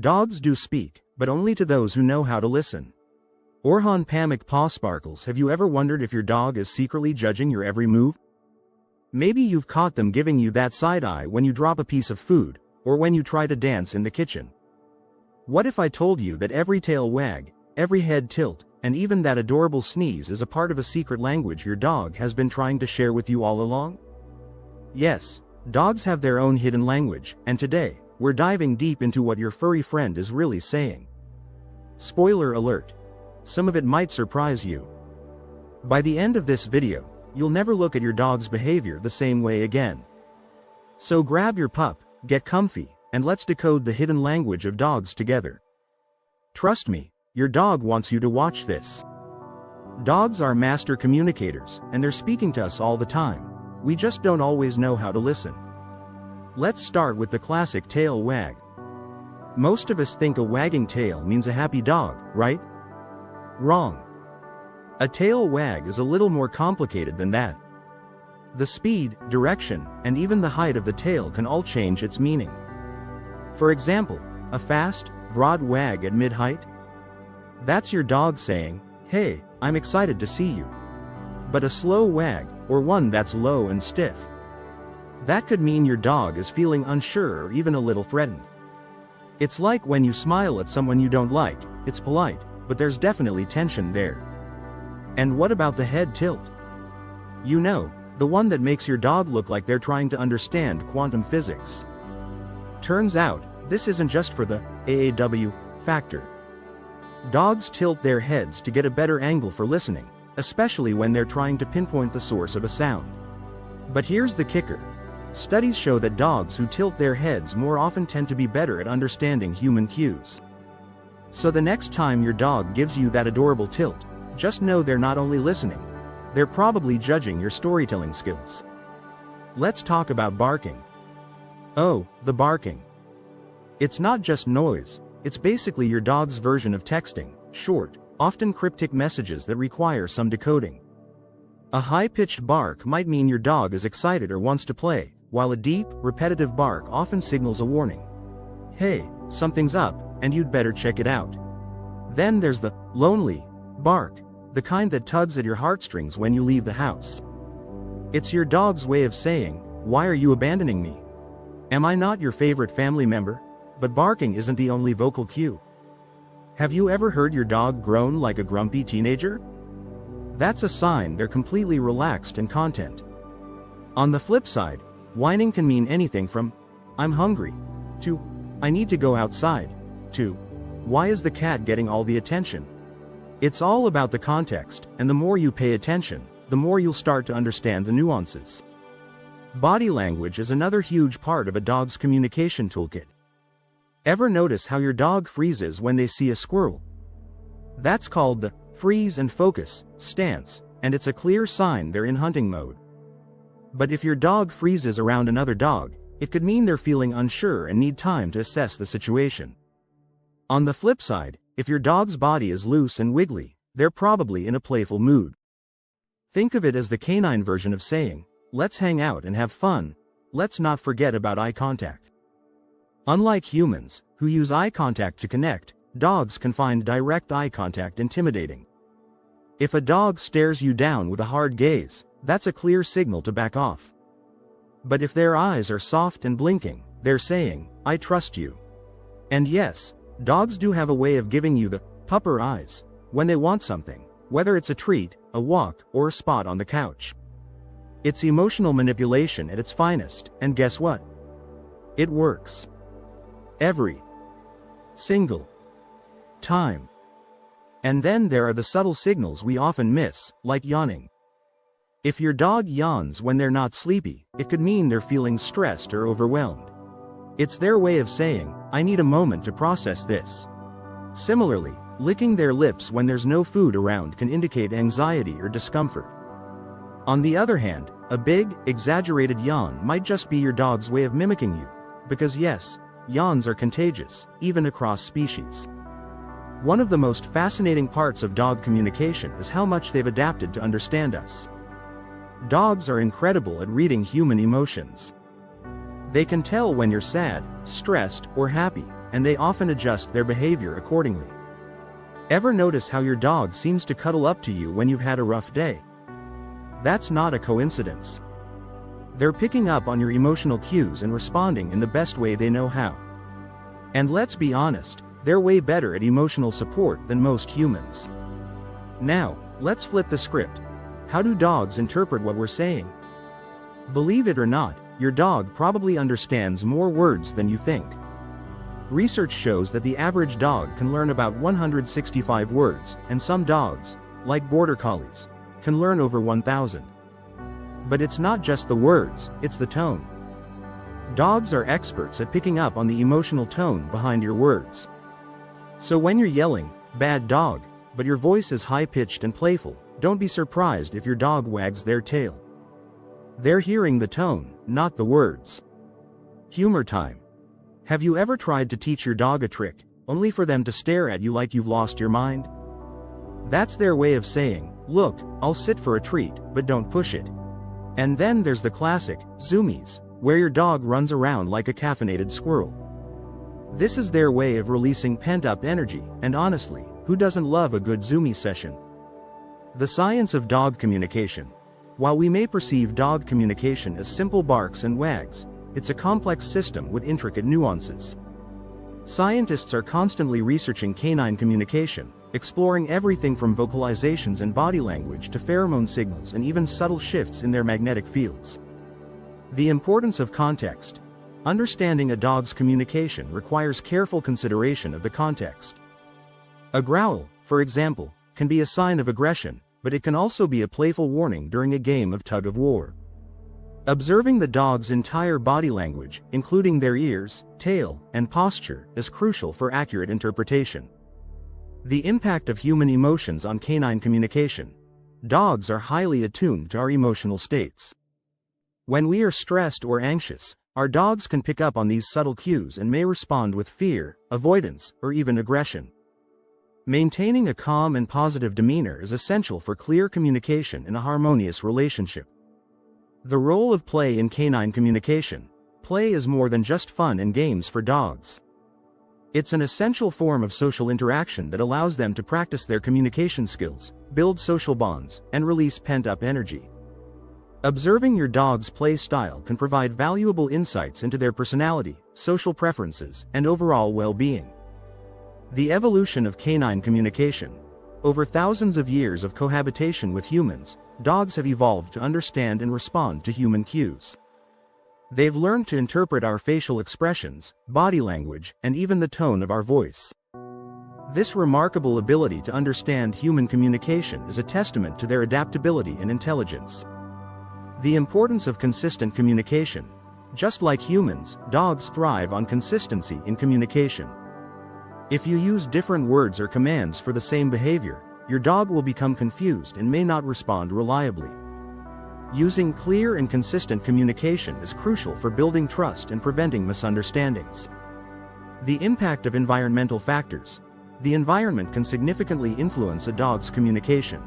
Dogs do speak, but only to those who know how to listen. Orhan Pamuk Paw Sparkles. Have you ever wondered if your dog is secretly judging your every move? Maybe you've caught them giving you that side eye when you drop a piece of food, or when you try to dance in the kitchen. What if I told you that every tail wag, every head tilt, and even that adorable sneeze is a part of a secret language your dog has been trying to share with you all along? Yes, dogs have their own hidden language, and today, we're diving deep into what your furry friend is really saying. Spoiler alert. Some of it might surprise you. By the end of this video, you'll never look at your dog's behavior the same way again. So grab your pup, get comfy, and let's decode the hidden language of dogs together. Trust me, your dog wants you to watch this. Dogs are master communicators, and they're speaking to us all the time. We just don't always know how to listen. Let's start with the classic tail wag. Most of us think a wagging tail means a happy dog, right? Wrong. A tail wag is a little more complicated than that. The speed, direction, and even the height of the tail can all change its meaning. For example, a fast, broad wag at mid-height? That's your dog saying, "Hey, I'm excited to see you." But a slow wag, or one that's low and stiff, that could mean your dog is feeling unsure or even a little threatened. It's like when you smile at someone you don't like. It's polite, but there's definitely tension there. And what about the head tilt? You know, the one that makes your dog look like they're trying to understand quantum physics. Turns out, this isn't just for the AAW factor. Dogs tilt their heads to get a better angle for listening, especially when they're trying to pinpoint the source of a sound. But here's the kicker. Studies show that dogs who tilt their heads more often tend to be better at understanding human cues. So the next time your dog gives you that adorable tilt, just know they're not only listening, they're probably judging your storytelling skills. Let's talk about barking. Oh, the barking. It's not just noise, it's basically your dog's version of texting, short, often cryptic messages that require some decoding. A high-pitched bark might mean your dog is excited or wants to play, while a deep, repetitive bark often signals a warning. Hey, something's up, and you'd better check it out. Then there's the lonely bark, the kind that tugs at your heartstrings when you leave the house. It's your dog's way of saying, "Why are you abandoning me? Am I not your favorite family member?" But barking isn't the only vocal cue. Have you ever heard your dog groan like a grumpy teenager? That's a sign they're completely relaxed and content. On the flip side, whining can mean anything from, "I'm hungry," to, "I need to go outside," to, "Why is the cat getting all the attention?" It's all about the context, and the more you pay attention, the more you'll start to understand the nuances. Body language is another huge part of a dog's communication toolkit. Ever notice how your dog freezes when they see a squirrel? That's called the freeze and focus stance, and it's a clear sign they're in hunting mode. But if your dog freezes around another dog, it could mean they're feeling unsure and need time to assess the situation. On the flip side, if your dog's body is loose and wiggly, they're probably in a playful mood. Think of it as the canine version of saying, "Let's hang out and have fun. Let's not forget about eye contact." Unlike humans, who use eye contact to connect, dogs can find direct eye contact intimidating. If a dog stares you down with a hard gaze, that's a clear signal to back off. But if their eyes are soft and blinking, they're saying, "I trust you." And yes, dogs do have a way of giving you the pupper eyes when they want something, whether it's a treat, a walk, or a spot on the couch. It's emotional manipulation at its finest, and guess what? It works. Every single time. And then there are the subtle signals we often miss, like yawning. If your dog yawns when they're not sleepy, it could mean they're feeling stressed or overwhelmed. It's their way of saying, "I need a moment to process this." Similarly, licking their lips when there's no food around can indicate anxiety or discomfort. On the other hand, a big, exaggerated yawn might just be your dog's way of mimicking you. Because yes, yawns are contagious, even across species. One of the most fascinating parts of dog communication is how much they've adapted to understand us. Dogs are incredible at reading human emotions. They can tell when you're sad, stressed, or happy, and they often adjust their behavior accordingly. Ever notice how your dog seems to cuddle up to you when you've had a rough day? That's not a coincidence. They're picking up on your emotional cues and responding in the best way they know how. And let's be honest, they're way better at emotional support than most humans. Now, let's flip the script. How do dogs interpret what we're saying? Believe it or not, your dog probably understands more words than you think. Research shows that the average dog can learn about 165 words, and some dogs, like border collies, can learn over 1,000. But it's not just the words, it's the tone. Dogs are experts at picking up on the emotional tone behind your words. So when you're yelling, "Bad dog," but your voice is high-pitched and playful, don't be surprised if your dog wags their tail. They're hearing the tone, not the words. Humor time. Have you ever tried to teach your dog a trick, only for them to stare at you like you've lost your mind? That's their way of saying, "Look, I'll sit for a treat, but don't push it." And then there's the classic, zoomies, where your dog runs around like a caffeinated squirrel. This is their way of releasing pent-up energy, and honestly, who doesn't love a good zoomie session? The science of dog communication. While we may perceive dog communication as simple barks and wags, it's a complex system with intricate nuances. Scientists are constantly researching canine communication, exploring everything from vocalizations and body language to pheromone signals and even subtle shifts in their magnetic fields. The importance of context. Understanding a dog's communication requires careful consideration of the context. A growl, for example, can be a sign of aggression, but it can also be a playful warning during a game of tug-of-war. Observing the dog's entire body language, including their ears, tail, and posture, is crucial for accurate interpretation. The impact of human emotions on canine communication. Dogs are highly attuned to our emotional states. When we are stressed or anxious, our dogs can pick up on these subtle cues and may respond with fear, avoidance, or even aggression. Maintaining a calm and positive demeanor is essential for clear communication in a harmonious relationship. The role of play in canine communication. Play is more than just fun and games for dogs. It's an essential form of social interaction that allows them to practice their communication skills, build social bonds, and release pent-up energy. Observing your dog's play style can provide valuable insights into their personality, social preferences, and overall well-being. The evolution of canine communication. Over thousands of years of cohabitation with humans, dogs have evolved to understand and respond to human cues. They've learned to interpret our facial expressions, body language, and even the tone of our voice. This remarkable ability to understand human communication is a testament to their adaptability and intelligence. The importance of consistent communication. Just like humans, dogs thrive on consistency in communication. If you use different words or commands for the same behavior, your dog will become confused and may not respond reliably. Using clear and consistent communication is crucial for building trust and preventing misunderstandings. The impact of environmental factors. The environment can significantly influence a dog's communication.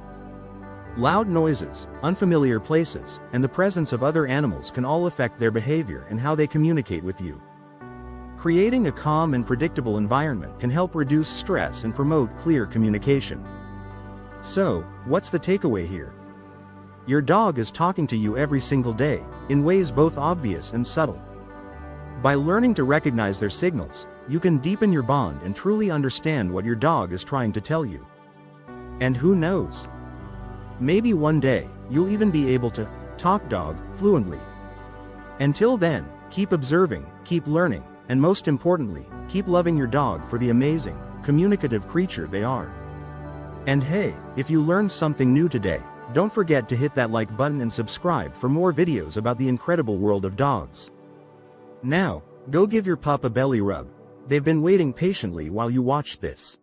Loud noises, unfamiliar places, and the presence of other animals can all affect their behavior and how they communicate with you. Creating a calm and predictable environment can help reduce stress and promote clear communication. So, what's the takeaway here? Your dog is talking to you every single day, in ways both obvious and subtle. By learning to recognize their signals, you can deepen your bond and truly understand what your dog is trying to tell you. And who knows? Maybe one day, you'll even be able to talk dog fluently. Until then, keep observing, keep learning, and most importantly, keep loving your dog for the amazing, communicative creature they are. And hey, if you learned something new today, don't forget to hit that like button and subscribe for more videos about the incredible world of dogs. Now, go give your pup a belly rub. They've been waiting patiently while you watched this.